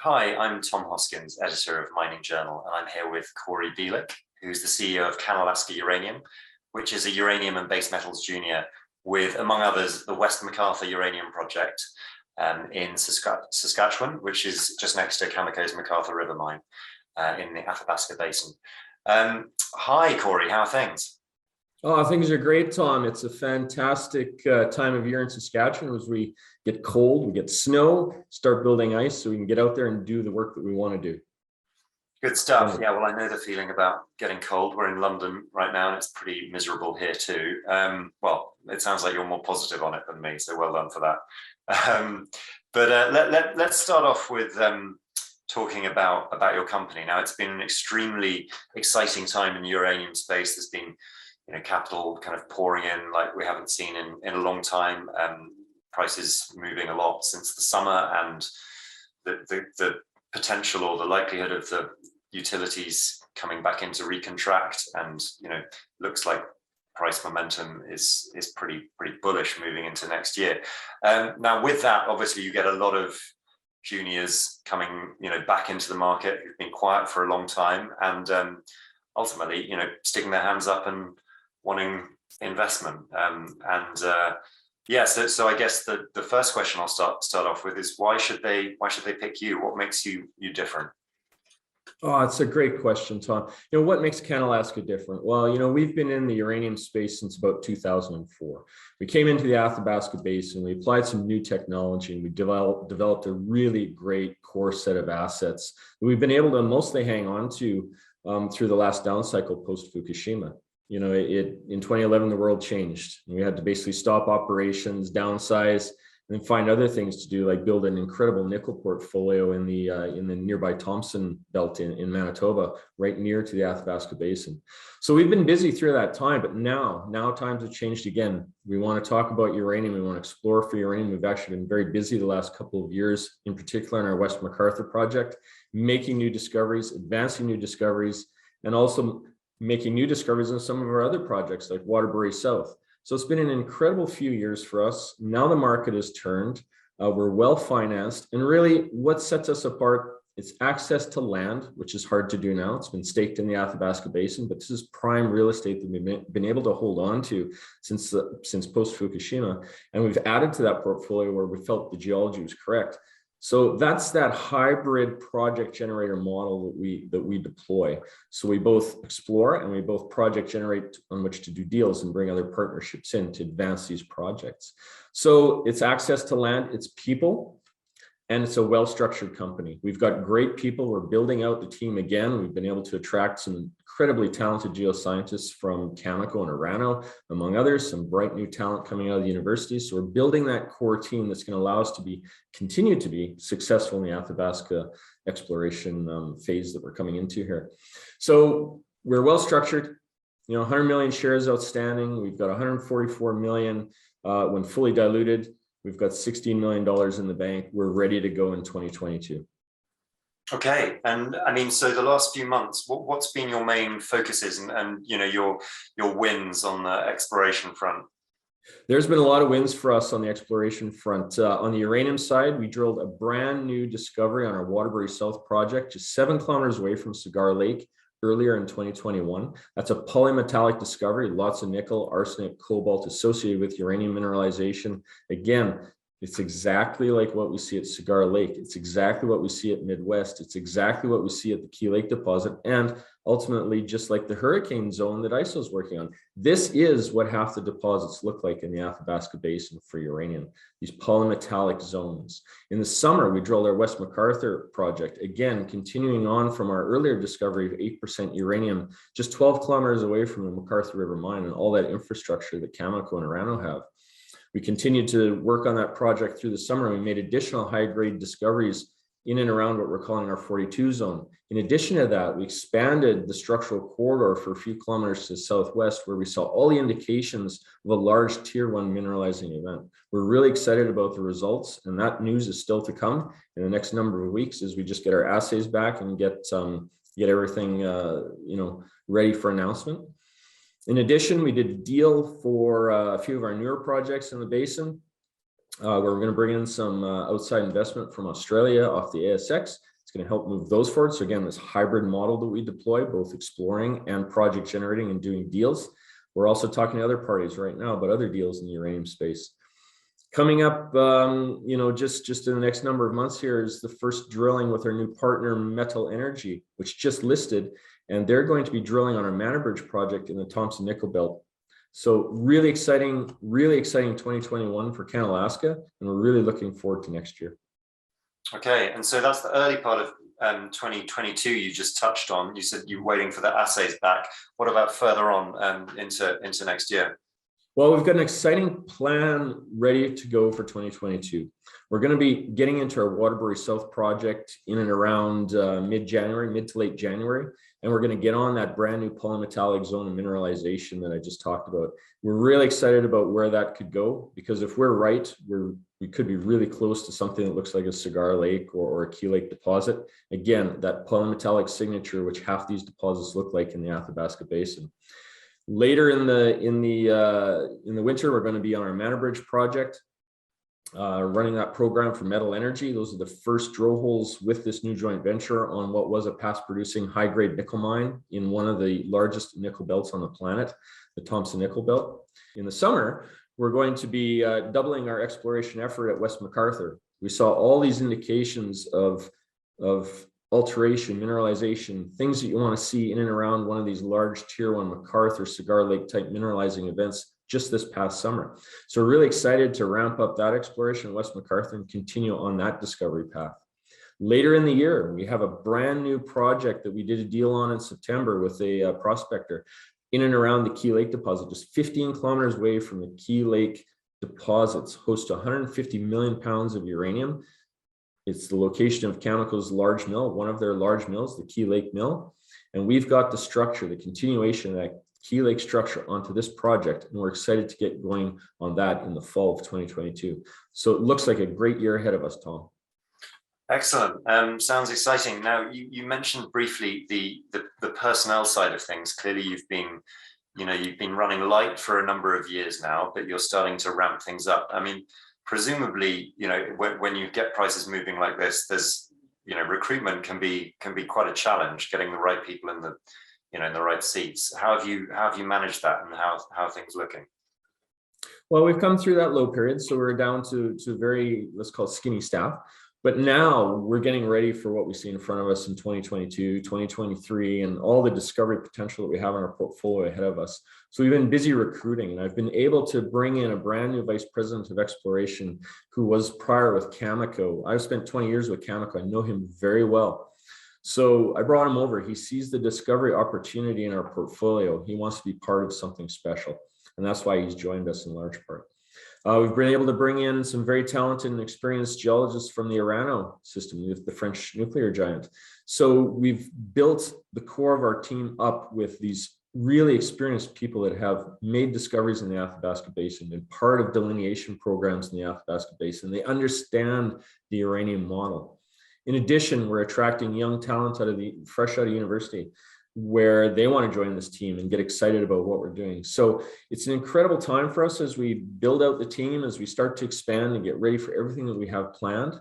Hi, I'm Tom Hoskyns, editor of Mining Journal, and I'm here with Cory Belyk, who's the CEO of CanAlaska Uranium, which is a uranium and base metals junior with, among others, the WestMcArthur uranium project in Saskatchewan, which is just next to Cameco's McArthur River mine in the Athabasca Basin. Hi, Cory, how are things? Oh, things are great, Tom. It's a fantastic time of year in Saskatchewan as we get cold, we get snow, start building ice so we can get out there and do the work that we want to do. Good stuff. Yeah, well, I know the feeling about getting cold. We're in London right now and it's pretty miserable here too. Well, it sounds like you're more positive on it than me, so well done for that. Let's start off with talking about your company. Now, it's been an extremely exciting time in the uranium space. There's been capital kind of pouring in like we haven't seen in a long time. Prices moving a lot since the summer, and the potential or the likelihood of the utilities coming back into recontract, and looks like price momentum is pretty bullish moving into next year. Now, with that, obviously, you get a lot of juniors coming back into the market who've been quiet for a long time, and ultimately sticking their hands up and wanting investment. So I guess the first question I'll start off with is why should they pick you? What makes you different? Oh, it's a great question, Tom. What makes CanAlaska different? Well, we've been in the uranium space since about 2004. We came into the Athabasca Basin, we applied some new technology, and we developed a really great core set of assets that we've been able to mostly hang on to through the last down cycle post-Fukushima. In 2011, the world changed. We had to basically stop operations, downsize, and then find other things to do, like build an incredible nickel portfolio in the nearby Thompson Belt in Manitoba, right near to the Athabasca Basin. So we've been busy through that time, but now times have changed again. We want to talk about uranium. We want to explore for uranium. We've actually been very busy the last couple of years, in particular in our WestMcArthur project, making new discoveries, advancing new discoveries, and also making new discoveries in some of our other projects like Waterbury South. So it's been an incredible few years for us. Now the market has turned. We're well financed. And really what sets us apart is access to land, which is hard to do now. It's been staked in the Athabasca Basin, but this is prime real estate that we've been able to hold on to since post-Fukushima. And we've added to that portfolio where we felt the geology was correct. So that's that hybrid project generator model that we deploy. So we both explore and we both project generate on which to do deals and bring other partnerships in to advance these projects. So it's access to land, it's people, and it's a well-structured company. We've got great people. We're building out the team again. We've been able to attract some incredibly talented geoscientists from Cameco and Orano, among others, some bright new talent coming out of the university. So we're building that core team that's going to allow us to continue to be successful in the Athabasca exploration phase that we're coming into here. So we're well-structured, 100 million shares outstanding. We've got 144 million when fully diluted. We've got $16 million in the bank. We're ready to go in 2022. Okay, and I mean, so the last few months, what's been your main focuses and your wins on the exploration front? There's been a lot of wins for us on the exploration front. On the uranium side, we drilled a brand new discovery on our Waterbury South project, just 7 kilometers away from Cigar Lake, earlier in 2021. That's a polymetallic discovery, lots of nickel, arsenic, cobalt associated with uranium mineralization. Again, it's exactly like what we see at Cigar Lake. It's exactly what we see at Midwest. It's exactly what we see at the Key Lake deposit. And ultimately, just like the hurricane zone that ISO is working on, this is what half the deposits look like in the Athabasca Basin for uranium, these polymetallic zones. In the summer, we drilled our West McArthur project, again, continuing on from our earlier discovery of 8% uranium, just 12 kilometers away from the McArthur River mine and all that infrastructure that Cameco and Orano have. We continued to work on that project through the summer. We made additional high-grade discoveries in and around what we're calling our 42 zone. In addition to that, we expanded the structural corridor for a few kilometers to the southwest, where we saw all the indications of a large tier 1 mineralizing event. We're really excited about the results, and that news is still to come in the next number of weeks as we just get our assays back and get everything ready for announcement. In addition, we did a deal for a few of our newer projects in the basin, where we're going to bring in some outside investment from Australia off the ASX It's going to help move those forward. So again, this hybrid model that we deploy, both exploring and project generating and doing deals. We're also talking to other parties right now about other deals in the uranium space. Coming up, just in the next number of months here is the first drilling with our new partner, Metal Energy, which just listed, and they're going to be drilling on our Manabridge project in the Thompson Nickel Belt. So really exciting 2021 for CanAlaska, and we're really looking forward to next year. Okay, and so that's the early part of 2022 you just touched on. You said you're waiting for the assays back. What about further on into next year? Well, we've got an exciting plan ready to go for 2022. We're going to be getting into our Waterbury South project in and around mid to late January, and we're going to get on that brand new polymetallic zone of mineralization that I just talked about. We're really excited about where that could go, because if we're right, we could be really close to something that looks like a Cigar Lake or a Key Lake deposit. Again, that polymetallic signature, which half these deposits look like in the Athabasca Basin. Later in the winter, we're going to be on our Manabridge project, running that program for Metal Energy. Those are the first drill holes with this new joint venture on what was a past producing high-grade nickel mine in one of the largest nickel belts on the planet, the Thompson Nickel Belt. In the summer, we're going to be doubling our exploration effort at WestMcArthur. We saw all these indications of alteration, mineralization, things that you want to see in and around one of these large tier 1 McArthur Cigar Lake type mineralizing events just this past summer. So we're really excited to ramp up that exploration at West McArthur and continue on that discovery path. Later in the year, we have a brand new project that we did a deal on in September with a prospector in and around the Key Lake deposit, just 15 kilometers away from the Key Lake deposits, host to 150 million pounds of uranium. It's the location of Cameco's large mill, one of their large mills, the Key Lake Mill. And we've got the structure, the continuation of that Key Lake structure onto this project. And we're excited to get going on that in the fall of 2022. So it looks like a great year ahead of us, Tom. Excellent. Sounds exciting. Now, you mentioned briefly the personnel side of things. Clearly, you've been running light for a number of years now, but you're starting to ramp things up. I mean, presumably, when you get prices moving like this, there's, recruitment can be quite a challenge, getting the right people in the, in the right seats. How have you managed that, and how are things looking? Well, we've come through that low period, so we're down to very, let's call it skinny staff. But now we're getting ready for what we see in front of us in 2022, 2023, and all the discovery potential that we have in our portfolio ahead of us. So we've been busy recruiting, and I've been able to bring in a brand new vice president of exploration who was prior with Cameco. I've spent 20 years with Cameco. I know him very well. So I brought him over. He sees the discovery opportunity in our portfolio. He wants to be part of something special, and that's why he's joined us in large part. We've been able to bring in some very talented and experienced geologists from the Orano system, with the French nuclear giant. So we've built the core of our team up with these really experienced people that have made discoveries in the Athabasca Basin, been part of delineation programs in the Athabasca Basin. They understand the uranium model. In addition, we're attracting young talent fresh out of university, where they want to join this team and get excited about what we're doing. So it's an incredible time for us as we build out the team, as we start to expand and get ready for everything that we have planned.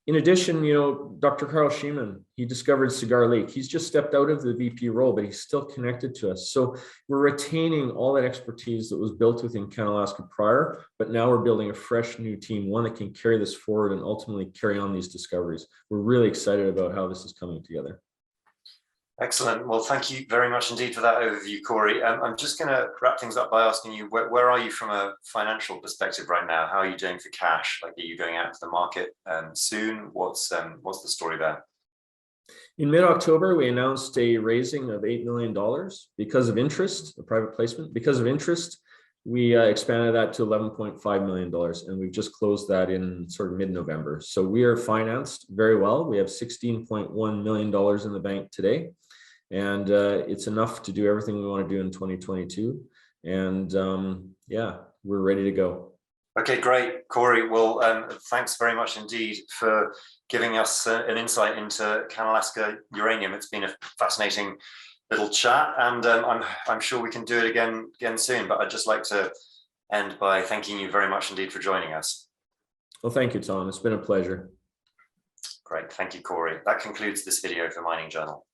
In addition, Dr. Carl Schiemann, he discovered Cigar Lake. He's just stepped out of the VP role, but he's still connected to us. So we're retaining all that expertise that was built within CanAlaska prior, but now we're building a fresh new team, one that can carry this forward and ultimately carry on these discoveries. We're really excited about how this is coming together. Excellent. Well, thank you very much indeed for that overview, Cory. I'm just going to wrap things up by asking you, where are you from a financial perspective right now? How are you doing for cash? Like, are you going out to the market soon? What's the story there? In mid-October, we announced a raising of $8 million because of interest, a private placement. Because of interest, we expanded that to $11.5 million, and we've just closed that in sort of mid-November. So we are financed very well. We have $16.1 million in the bank today, and it's enough to do everything we want to do in 2022. And yeah, we're ready to go. Okay, great, Cory. Well, thanks very much indeed for giving us an insight into CanAlaska uranium. It's been a fascinating little chat, and I'm sure we can do it again soon. But I'd just like to end by thanking you very much indeed for joining us. Well, thank you, Tom. It's been a pleasure. Great. Great. Thank you, Cory. That concludes this video for Mining Journal.